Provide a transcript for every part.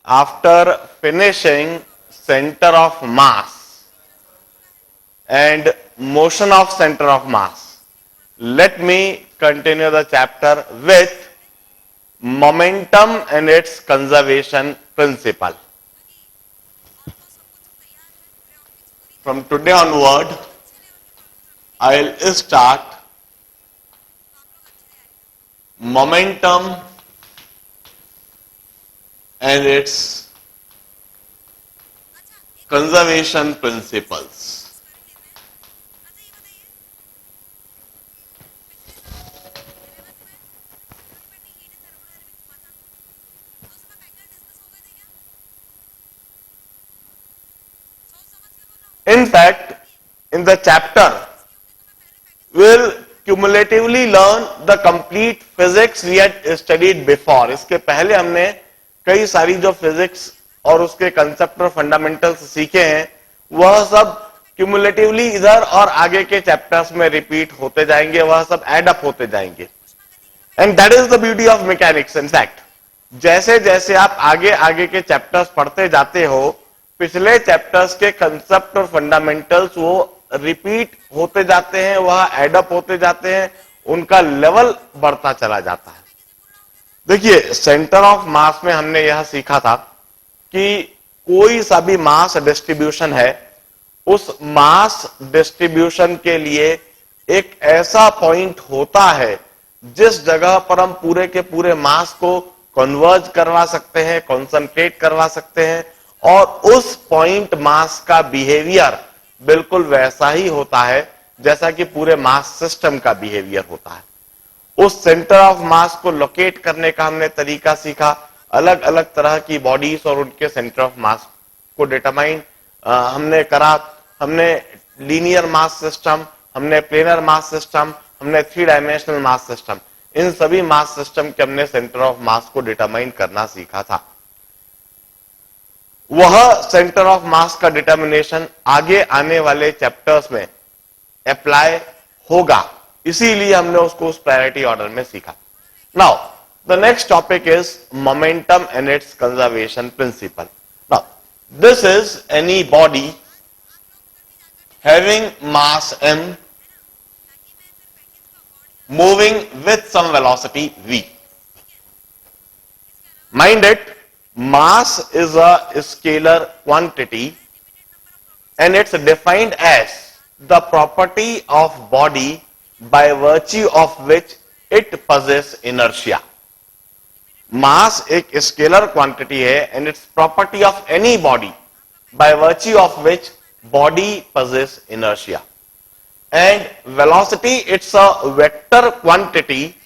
after finishing center of mass and motion of center of mass, let me continue the chapter with momentum and its conservation principle. From today onward, I'll start momentum and its conservation principles. In fact, in the chapter, we'll cumulatively learn the complete physics we had studied before. इसके पहले हमने कई सारी जो physics और उसके concept और fundamentals सीखे हैं, वह सब क्यूमुलेटिवली इधर और आगे के चैप्टर्स में रिपीट होते जाएंगे, वह सब एड अप होते जाएंगे. And that is the beauty of mechanics. In fact जैसे जैसे आप आगे आगे के चैप्टर्स पढ़ते जाते हो, पिछले चैप्टर्स के कंसेप्ट और फंडामेंटल्स वो रिपीट होते जाते हैं, वह एडअप होते जाते हैं, उनका लेवल बढ़ता चला जाता है. देखिए, सेंटर ऑफ मास में हमने यह सीखा था कि कोई सा भी मास डिस्ट्रीब्यूशन है, उस मास डिस्ट्रीब्यूशन के लिए एक ऐसा पॉइंट होता है जिस जगह पर हम पूरे के पूरे मास को कन्वर्ज करवा सकते हैं, कॉन्सेंट्रेट करवा सकते हैं, और उस पॉइंट मास का बिहेवियर बिल्कुल वैसा ही होता है जैसा कि पूरे मास सिस्टम का बिहेवियर होता है. उस सेंटर ऑफ मास को लोकेट करने का हमने तरीका सीखा. अलग अलग तरह की बॉडीज और उनके सेंटर ऑफ मास को डिटरमाइन हमने करा. हमने लीनियर मास सिस्टम, हमने प्लेनर मास सिस्टम, हमने 3 डायमेंशनल मास सिस्टम, इन सभी मास सिस्टम के हमने सेंटर ऑफ मास को डिटरमाइन करना सीखा था. वह सेंटर ऑफ मास का डिटर्मिनेशन आगे आने वाले चैप्टर्स में अप्लाई होगा, इसीलिए हमने उसको उस प्रायोरिटी ऑर्डर में सीखा. Now the next topic is momentum and its conservation principle. Now this is any body having mass m moving with some velocity v. Mind it, mass is a scalar quantity and it's defined as the property of body by virtue of which it possesses inertia. Mass एक scalar quantity है and it's property of any body by virtue of which body possesses inertia. And velocity, it's a vector quantity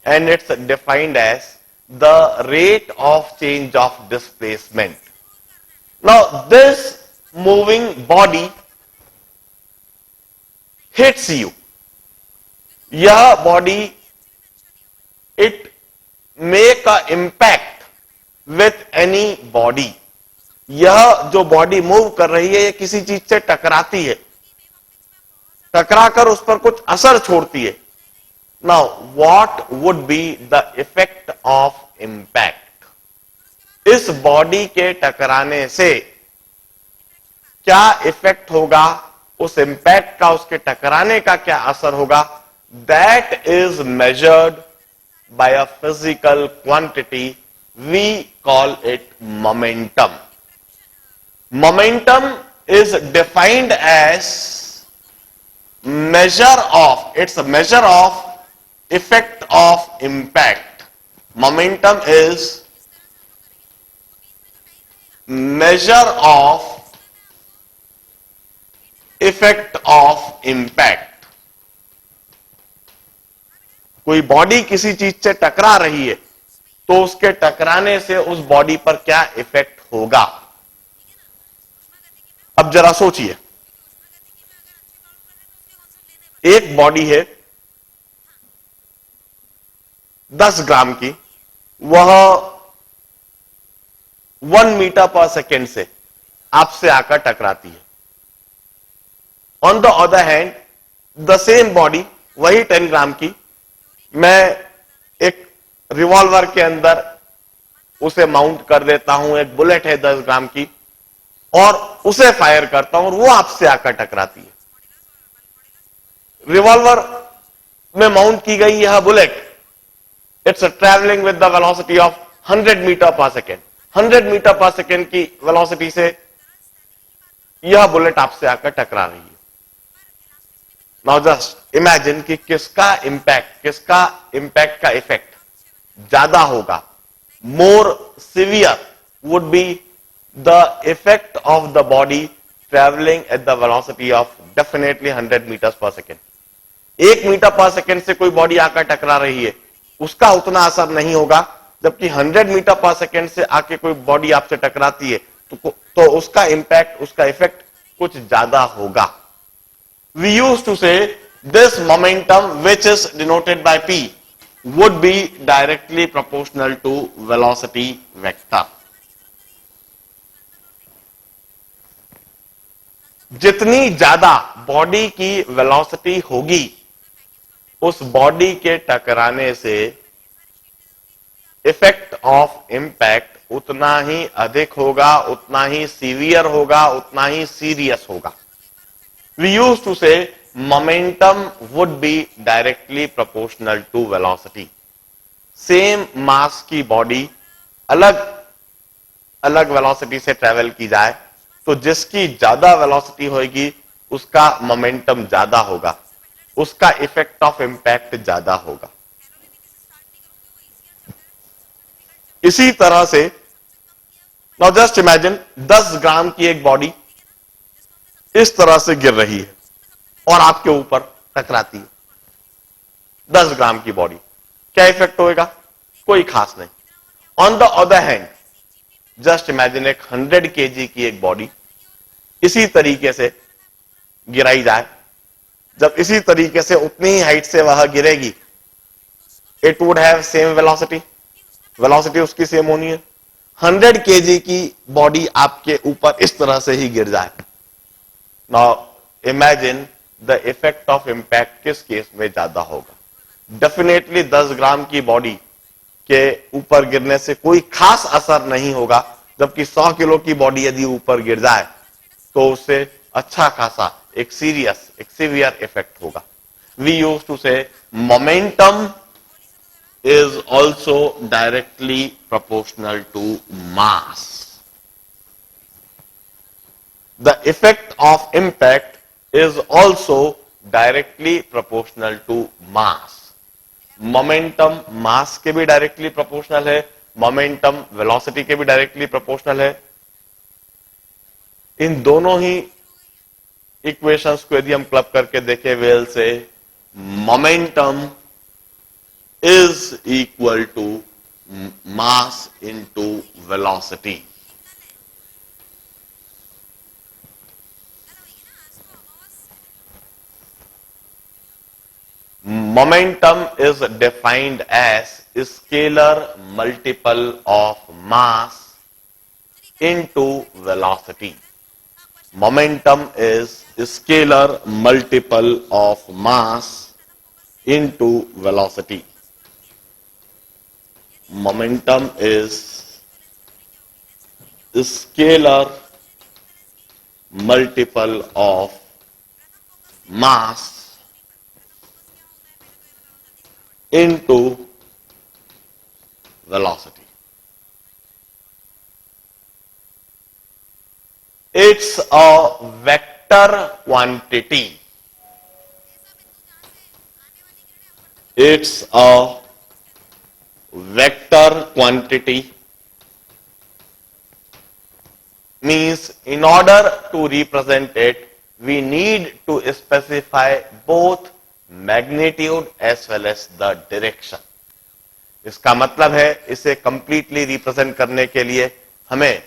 and it's defined as the rate of change of displacement. Now this moving body hits you. यह body, it make a impact with any body. यह जो body move कर रही है, ये किसी चीज से टकराती है, टकराकर उस पर कुछ असर छोड़ती है. Now what would be the effect of impact? इस बॉडी के टकराने से क्या इफेक्ट होगा, उस इंपैक्ट का, उसके टकराने का क्या असर होगा? That is measured by a physical quantity, we call it momentum. Momentum is defined as measure of, it's a measure of effect of impact. Momentum is measure of effect of impact. कोई body किसी चीज से टकरा रही है तो उसके टकराने से उस बॉडी पर क्या इफेक्ट होगा. अब जरा सोचिए, एक बॉडी है 10 ग्राम की, वह 1 मीटर पर सेकेंड से आपसे आकर टकराती है. On the other hand, the same body, वही 10 ग्राम की, मैं एक रिवॉल्वर के अंदर उसे माउंट कर देता हूं, एक बुलेट है 10 ग्राम की, और उसे फायर करता हूं और वो आपसे आकर टकराती है। रिवॉल्वर में माउंट की गई यह bullet, it's travelling with the velocity of 100 metre पर सेकेंड। 100 मीटर पर सेकेंड की वेलोसिटी से यह बुलेट आपसे आकर टकरा रही है। नाउ जस्ट इमेजिन कि किसका इंपैक्ट का इफेक्ट ज्यादा होगा, more severe would be the effect of the body travelling at the velocity of definitely 100 meters पर सेकेंड। 1 मीटर पर सेकेंड से कोई बॉडी आकर टकरा रही है, उसका उतना असर नहीं होगा, जबकि 100 मीटर पर सेकेंड से आके कोई बॉडी आपसे टकराती है तो उसका इंपैक्ट, उसका इफेक्ट कुछ ज्यादा होगा। We used to say this momentum, which is denoted by P, would be directly proportional to velocity vector. जितनी ज्यादा बॉडी की वेलोसिटी होगी, उस बॉडी के टकराने से इफेक्ट ऑफ इंपैक्ट उतना ही अधिक होगा, उतना ही सीवियर होगा, उतना ही सीरियस होगा। We used to say momentum would be directly proportional to velocity. Same mass की बॉडी अलग अलग वेलोसिटी से ट्रेवल की जाए तो जिसकी ज्यादा वेलोसिटी होगी उसका मोमेंटम ज्यादा होगा, उसका इफेक्ट ऑफ इंपैक्ट ज्यादा होगा। इसी तरह से नाउ जस्ट इमेजिन 10 ग्राम की एक बॉडी इस तरह से गिर रही है और आपके ऊपर टकराती है। 10 ग्राम की बॉडी, क्या इफेक्ट होएगा? कोई खास नहीं। On the other hand just imagine एक 100 केजी की एक बॉडी इसी तरीके से गिराई जाए, जब इसी तरीके से उतनी ही हाइट से वह गिरेगी, it would have same velocity, velocity उसकी सेम होनी है। 100 केजी की बॉडी आपके ऊपर इस तरह से ही गिर जाए। Now imagine the effect of impact किस केस में ज्यादा होगा? डेफिनेटली 10 ग्राम की बॉडी के ऊपर गिरने से कोई खास असर नहीं होगा, जबकि 100 किलो की बॉडी यदि ऊपर गिर जाए तो उससे अच्छा खासा एक सीवियर इफेक्ट होगा। We use to say momentum is also directly proportional to mass. The effect of impact is also directly proportional to mass. Momentum mass के भी डायरेक्टली प्रोपोर्शनल है, मोमेंटम वेलोसिटी के भी डायरेक्टली प्रोपोर्शनल है। इन दोनों ही equations को यदि हम क्लब करके देखें, we'll say momentum is equal to mass into velocity. Momentum is defined as scalar multiple of mass into velocity. Momentum is scalar multiple of mass into velocity. Momentum is scalar multiple of mass into velocity. It's a vector quantity. It's a vector quantity. Means in order to represent it, we need to specify both magnitude as well as the direction. इसका मतलब है इसे completely represent करने के लिए हमें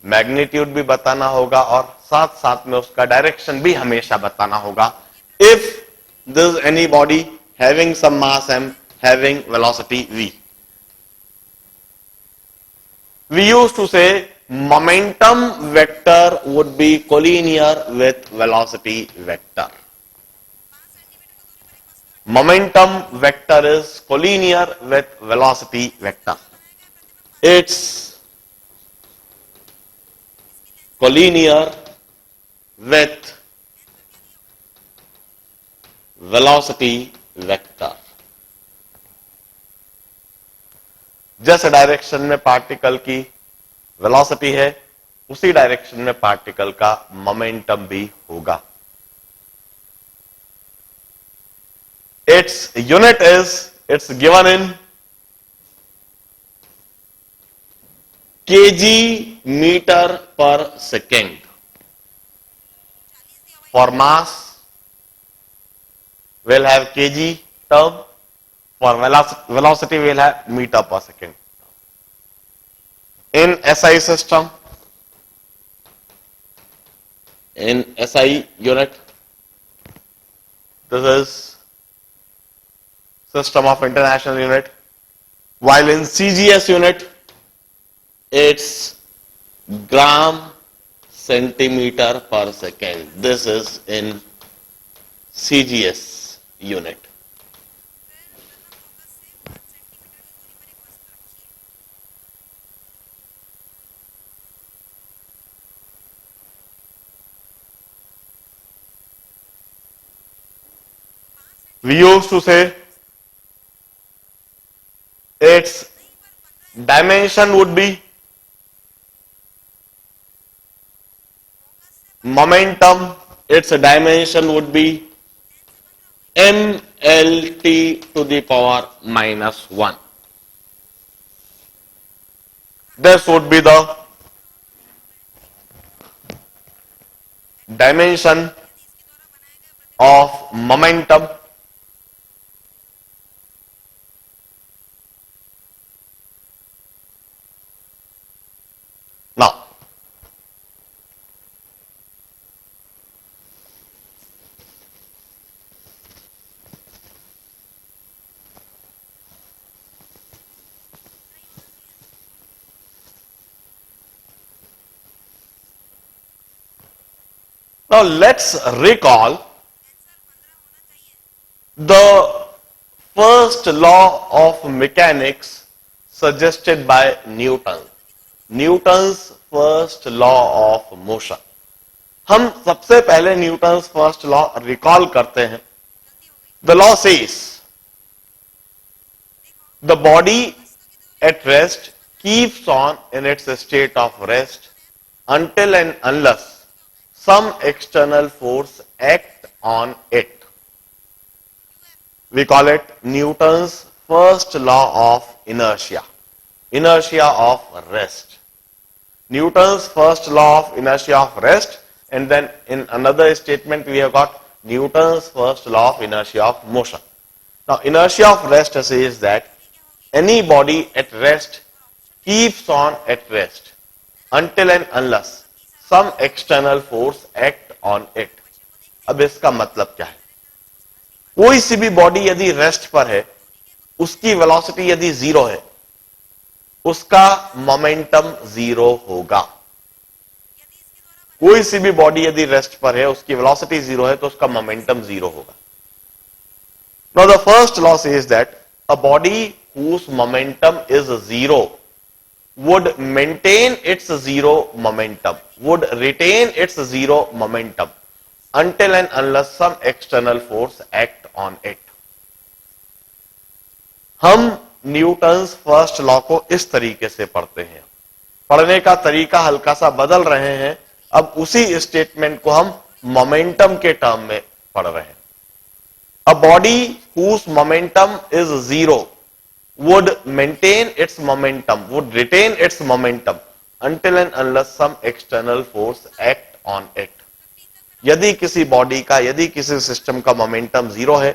magnitude भी बताना होगा और साथ साथ में उसका डायरेक्शन भी हमेशा बताना होगा। If this any body having some mass m having velocity v, we used to say momentum vector would be collinear with velocity vector. Momentum vector is collinear with velocity vector. it's collinear with velocity vector. जिस direction में particle की velocity है उसी direction में particle का momentum भी होगा. Its unit is, it's given in kg meter per second. For mass, we'll have kg term. For velocity, we'll have meter per second. In SI system, in SI unit, this is system of international unit, while in CGS unit it's gram centimeter per second. This is in CGS unit. We used to say its dimension would be momentum, its dimension would be mlt to the power minus 1. This would be the dimension of momentum. Now, let's recall the first law of mechanics suggested by Newton. Newton's first law of motion. हम सबसे पहले Newton's first law recall करते हैं. The law says the body at rest keeps on in its state of rest until and unless some external force act on it. We call it Newton's first law of inertia. Inertia of rest. Newton's first law of inertia of rest, and then in another statement we have got Newton's first law of inertia of motion. Now inertia of rest says that any body at rest keeps on at rest until and unless some external force act on it. अब इसका मतलब क्या है? कोई सी भी body यदि rest पर है, उसकी वेलोसिटी यदि जीरो है, उसका मोमेंटम जीरो होगा. कोई सी भी बॉडी यदि रेस्ट पर है, उसकी वेलोसिटी जीरो है, तो उसका मोमेंटम जीरो होगा. Now the first law says that a body whose momentum is zero would maintain its zero momentum, would retain its zero momentum until and unless some external force act on it. हम Newton's first law को इस तरीके से पढ़ते हैं. पढ़ने का तरीका हल्का सा बदल रहे हैं. अब उसी स्टेटमेंट को हम मोमेंटम के टर्म में पढ़ रहे हैं. A body whose momentum is zero would maintain its momentum, would retain its momentum until and unless some external force act on it. यदि किसी बॉडी का, यदि किसी सिस्टम का मोमेंटम जीरो है,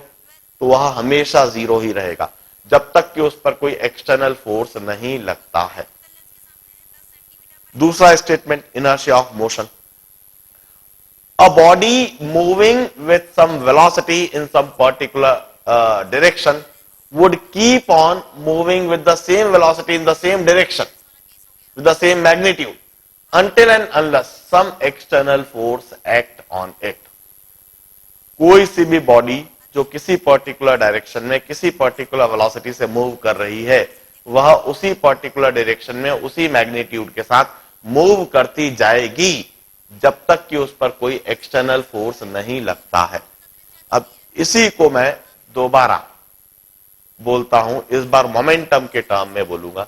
तो वह हमेशा जीरो ही रहेगा जब तक कि उस पर कोई एक्सटर्नल फोर्स नहीं लगता है. दूसरा statement inertia of motion. A body moving with some velocity in some particular direction would keep on moving with the same velocity in the same direction, with the same magnitude, until and unless some external force act on it. कोई सी भी body जो किसी particular direction में किसी particular velocity से move कर रही है, वह उसी पर्टिकुलर डायरेक्शन में उसी मैग्नीट्यूड के साथ मूव करती जाएगी जब तक कि उस पर कोई एक्सटर्नल फोर्स नहीं लगता है। अब इसी को मैं दोबारा बोलता हूं, इस बार मोमेंटम के टर्म में बोलूंगा।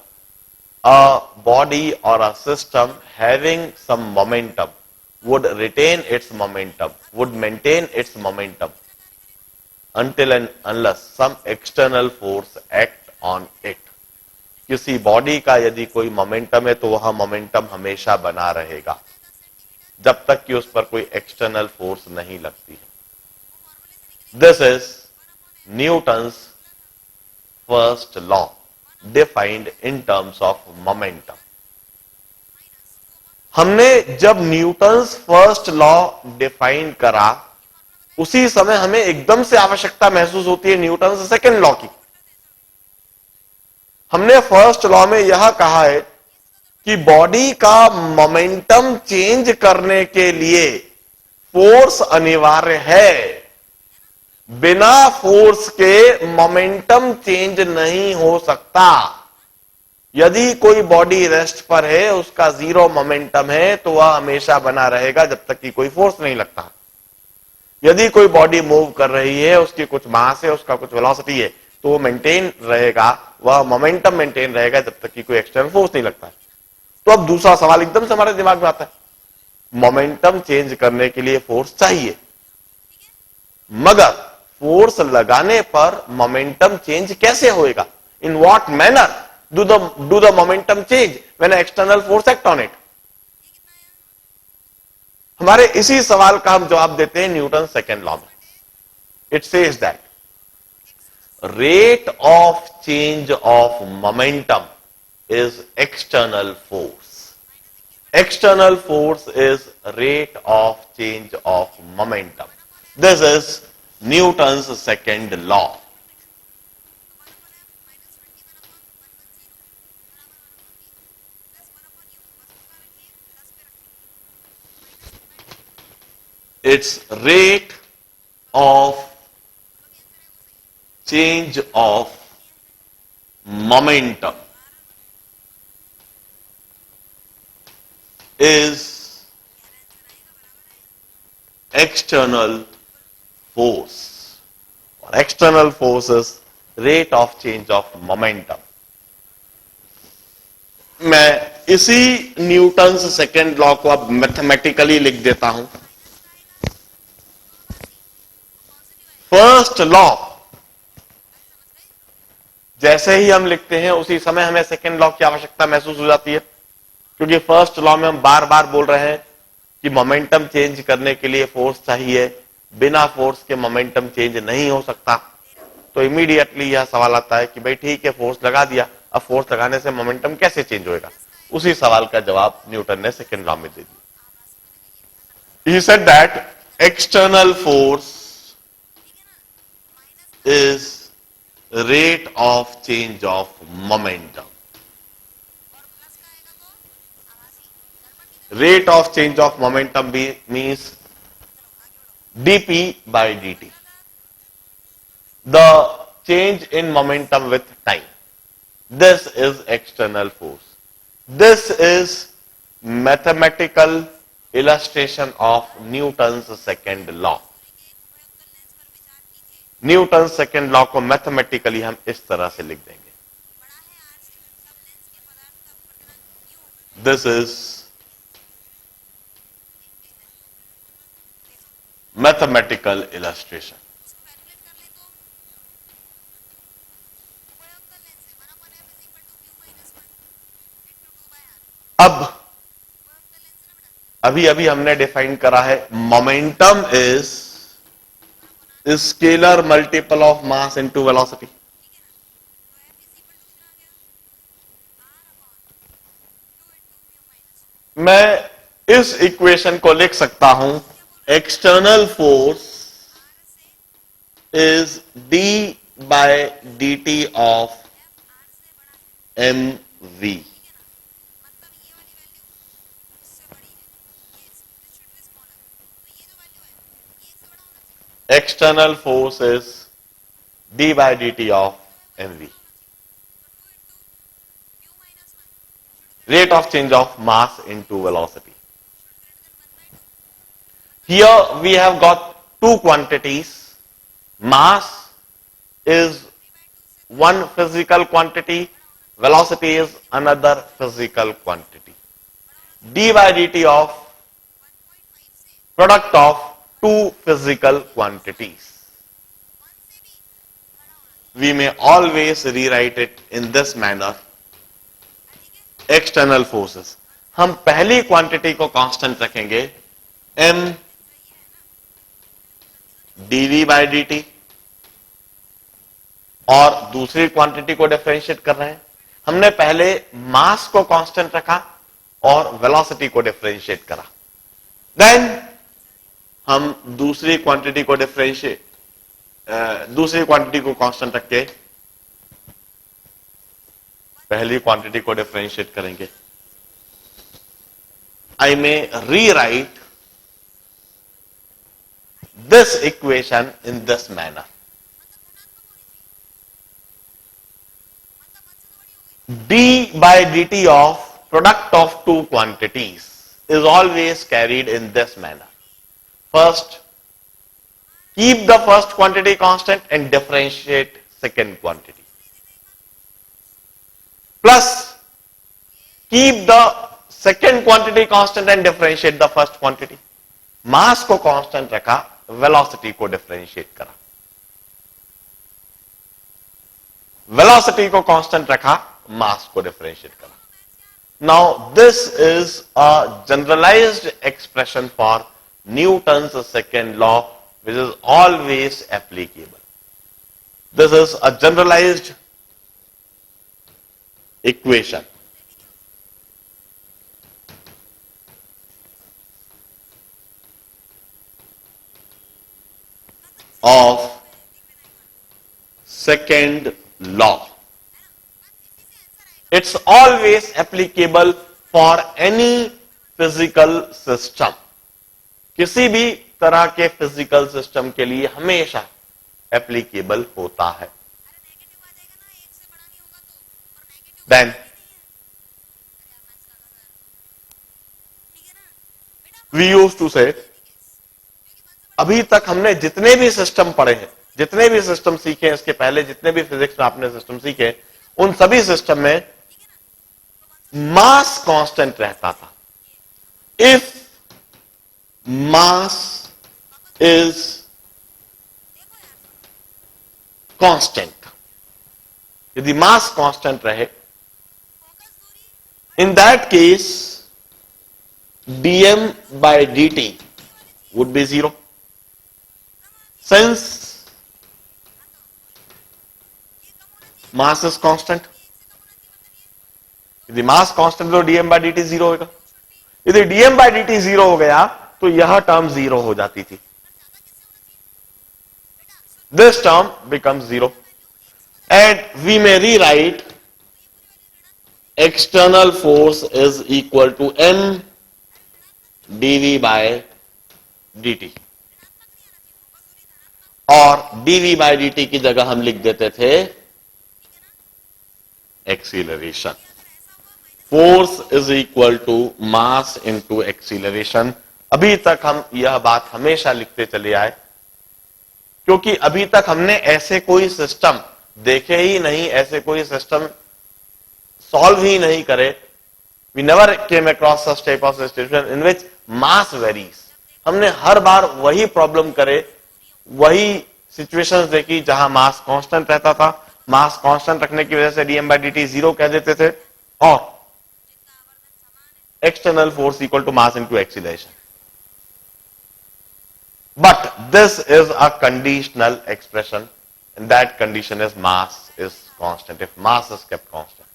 अ बॉडी और a system having some momentum would retain its momentum, would maintain its momentum until and unless some external force act on it. किसी बॉडी का यदि कोई मोमेंटम है तो वह मोमेंटम हमेशा बना रहेगा जब तक कि उस पर कोई एक्सटर्नल फोर्स नहीं लगती है। This is Newton's first law defined in terms of momentum. हमने जब न्यूटन्स फर्स्ट लॉ डिफाइन करा उसी समय हमें एकदम से आवश्यकता महसूस होती है न्यूटन्स सेकेंड लॉ की। हमने फर्स्ट लॉ में यह कहा है कि बॉडी का मोमेंटम चेंज करने के लिए फोर्स अनिवार्य है, बिना फोर्स के मोमेंटम चेंज नहीं हो सकता। यदि कोई बॉडी रेस्ट पर है, उसका जीरो मोमेंटम है, तो वह हमेशा बना रहेगा जब तक कि कोई फोर्स नहीं लगता। यदि कोई बॉडी मूव कर रही है, उसकी कुछ मास है, उसका कुछ वेलोसिटी है, तो वो मेंटेन रहेगा, वह मोमेंटम मेंटेन रहेगा जब तक कि कोई एक्सटर्नल फोर्स नहीं लगता। तो अब दूसरा सवाल एकदम से हमारे दिमाग में आता है, मोमेंटम चेंज करने के लिए फोर्स चाहिए, मगर फोर्स लगाने पर मोमेंटम चेंज कैसे होएगा? In what manner do the momentum change when an external force act on it? हमारे इसी सवाल का हम जवाब देते हैं न्यूटन सेकेंड लॉ में। It says that rate of change of momentum is external force. External force is rate of change of momentum. This is Newton's second law. Its rate of change of momentum is external force, or external force is rate of change of momentum. मैं इसी Newton's second law को अब mathematically लिख देता हूं। First law जैसे ही हम लिखते हैं उसी समय हमें सेकेंड लॉ की आवश्यकता महसूस हो जाती है, क्योंकि फर्स्ट लॉ में हम बार बार बोल रहे हैं कि मोमेंटम चेंज करने के लिए फोर्स चाहिए, बिना फोर्स के मोमेंटम चेंज नहीं हो सकता। तो इमीडिएटली यह सवाल आता है कि भाई ठीक है, फोर्स लगा दिया, अब फोर्स लगाने से मोमेंटम कैसे चेंज होएगा? उसी सवाल का जवाब न्यूटन ने सेकेंड लॉ में दे दिया। He said that external force is rate of change of momentum. Rate of change of momentum means dp by dt. The change in momentum with time. This is external force. This is mathematical illustration of Newton's second law. Newton second law को mathematically हम इस तरह से लिख देंगे। This is mathematical illustration. अब अभी अभी हमने डिफाइन करा है momentum is scalar multiple of mass into velocity. मैं इस इक्वेशन को लिख सकता हूं, external force is D by D T of M V. External force is d by dt of mv. rate of change of mass into velocity. Here we have got two quantities. Mass is one physical quantity, velocity is another physical quantity. d by dt of product of two physical quantities. We may always rewrite it in this manner. External forces. हम पहली quantity को constant रखेंगे m dv by dt और दूसरी quantity को differentiate कर रहे हैं. हमने पहले मास को कांस्टेंट रखा और वेलोसिटी को डिफरेंशिएट करा. देन हम दूसरी क्वांटिटी को कांस्टेंट रख के पहली क्वांटिटी को डिफरेंशिएट करेंगे. I may rewrite this equation in this manner. d by dt of product of two quantities is always carried in this manner. First, keep the first quantity constant and differentiate second quantity. Plus, keep the second quantity constant and differentiate the first quantity. Mass को constant रखा, velocity को differentiate करा. Velocity को constant रखा, mass को differentiate करा. Now, this is a generalized expression for Newton's second law, which is always applicable. This is a generalized equation. Of second law. It's always applicable for any physical system. किसी भी तरह के physical system के लिए हमेशा applicable होता है. Then we used to say, अभी तक हमने जितने भी सिस्टम पढ़े हैं, जितने भी सिस्टम सीखे हैं, इसके पहले जितने भी फिजिक्स में आपने सिस्टम सीखे, उन सभी सिस्टम में मास कांस्टेंट रहता था. इफ मास इज कांस्टेंट, यदि मास कांस्टेंट रहे, in that case dm by dt would be 0. Since mass is constant, यदि मास कांस्टेंट तो dm by dt 0 होगा. यदि dm by dt 0 हो गया तो यह टर्म 0 हो जाती थी. This term becomes 0 and we may rewrite external force is equal to m dv by dt. और dv by dt की जगह हम लिख देते थे acceleration. Force is equal to mass into acceleration. अभी तक हम यह बात हमेशा लिखते चले आए, क्योंकि अभी तक हमने ऐसे कोई सिस्टम देखे ही नहीं, ऐसे कोई सिस्टम सॉल्व ही नहीं करे. We never came across such type of situation in which mass varies. हमने हर बार वही प्रॉब्लम करे, वही सिचुएशंस देखी जहां मास कांस्टेंट रहता था. मास कांस्टेंट रखने की वजह से dm by dt 0 कह देते थे और external force equal to mass into acceleration. But this is a conditional expression, and that condition is mass is constant. If mass is kept constant.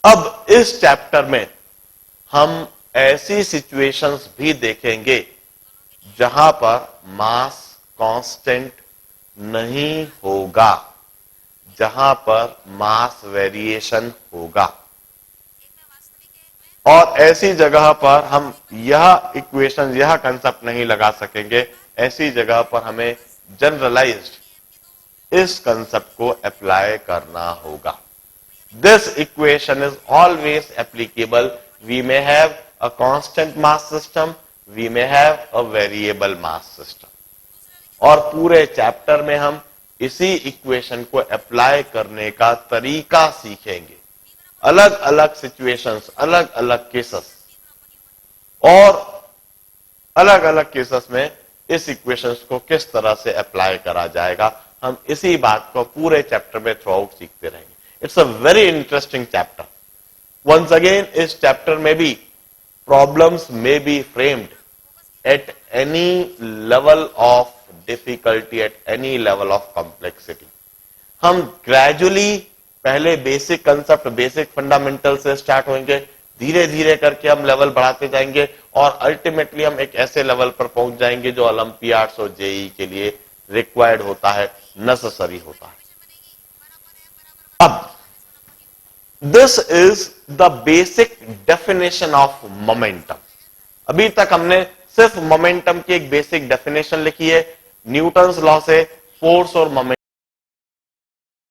अब इस चैप्टर में हम ऐसी सिचुएशंस भी देखेंगे जहां पर मास कांस्टेंट नहीं होगा, जहां पर मास वेरिएशन होगा. और ऐसी जगह पर हम यह इक्वेशन, यह कंसेप्ट नहीं लगा सकेंगे. ऐसी जगह पर हमें जनरलाइज्ड इस कंसेप्ट को अप्लाई करना होगा. This equation is always applicable. We may have a constant mass system, we may have a variable mass system. और पूरे चैप्टर में हम इसी इक्वेशन को अप्लाई करने का तरीका सीखेंगे, अलग अलग सिचुएशंस, अलग अलग केसेस, और अलग अलग केसेस में इस इक्वेशंस को किस तरह से अप्लाई करा जाएगा, हम इसी बात को पूरे चैप्टर में थ्रू आउट सीखते रहेंगे. It's a very interesting chapter. Once again इस चैप्टर में भी problems may be framed at any level of difficulty, at any level of complexity. हम ग्रेजुअली पहले बेसिक कंसेप्ट, बेसिक फंडामेंटल से स्टार्ट होंगे, धीरे धीरे करके हम लेवल बढ़ाते जाएंगे और अल्टीमेटली हम एक ऐसे लेवल पर पहुंच जाएंगे जो ओलंपियाड्स और जेई के लिए रिक्वायर्ड होता है, नेसेसरी होता है. अब this is the basic definition of momentum. अभी तक हमने सिर्फ मोमेंटम की एक बेसिक डेफिनेशन लिखी है, न्यूटन्स लॉ से फोर्स और मोमेंटम